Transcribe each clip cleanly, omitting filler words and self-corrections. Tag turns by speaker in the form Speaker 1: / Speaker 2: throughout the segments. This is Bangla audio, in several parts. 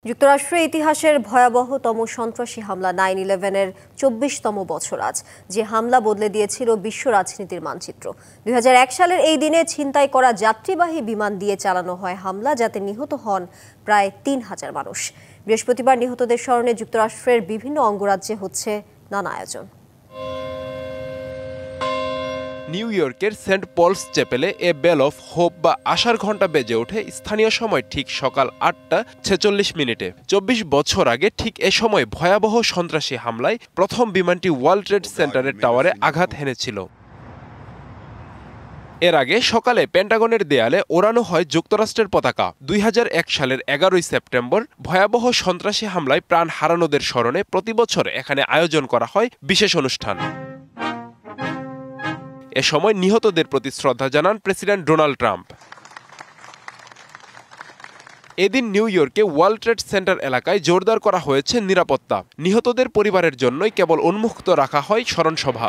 Speaker 1: যুক্তরাষ্ট্রের ইতিহাসের ভয়াবহতম সন্ত্রাসী হামলা 9/11-এর 24তম বছর আজ, যে হামলা বদলে দিয়েছিল বিশ্ব রাজনীতির মানচিত্র। 2001 সালের এই দিনে ছিনতাই করা যাত্রীবাহী বিমান দিয়ে চালানো হয় হামলা, যাতে নিহত হন প্রায় 3000 মানুষ। বৃহস্পতিবার নিহতদের স্মরণে যুক্তরাষ্ট্রের বিভিন্ন অঙ্গরাজ্যে হচ্ছে নানা আয়োজন।
Speaker 2: নিউ ইয়র্কের সেন্ট পলস চ্যাপেলে এ বেল অফ হোপ বা আশার ঘণ্টা বেজে ওঠে স্থানীয় সময় ঠিক সকাল 8:46 24 বছর আগে ঠিক এ সময় ভয়াবহ সন্ত্রাসী হামলায় প্রথম বিমানটি ওয়ার্ল্ড ট্রেড সেন্টারের টাওয়ারে আঘাত হেনেছিল। এর আগে সকালে পেন্টাগনের দেয়ালে ওড়ানো হয় যুক্তরাষ্ট্রের পতাকা। 2001 সালের 11 সেপ্টেম্বর ভয়াবহ সন্ত্রাসী হামলায় প্রাণ হারানোদের স্মরণে প্রতি বছর এখানে আয়োজন করা হয় বিশেষ অনুষ্ঠান। এ সময় নিহতদের প্রতি শ্রদ্ধা জানান প্রেসিডেন্ট ডোনাল্ড ট্রাম্প। এদিন নিউ ইয়র্কে ওয়ার্ল্ড ট্রেড সেন্টার এলাকায় জোরদার করা হয়েছে নিরাপত্তা। নিহতদের পরিবারের জন্যই কেবল উন্মুক্ত রাখা হয় স্মরণসভা।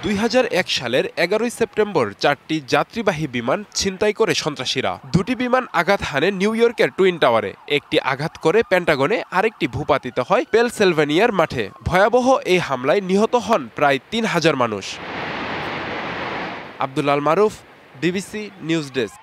Speaker 2: 2001 সালের 11 সেপ্টেম্বর 4টি যাত্রীবাহী বিমান ছিনতাই করে সন্ত্রাসীরা। দুটি বিমান আঘাত হানে নিউ ইয়র্কের টুইন টাওয়ারে, একটি আঘাত করে পেন্টাগনে, আরেকটি ভূপাতিত হয় পেনসিলভেনিয়ার মাঠে। ভয়াবহ এই হামলায় নিহত হন প্রায় 3000 মানুষ। আব্দুল আল মারুফ, বিবিসি নিউজ ডেস্ক।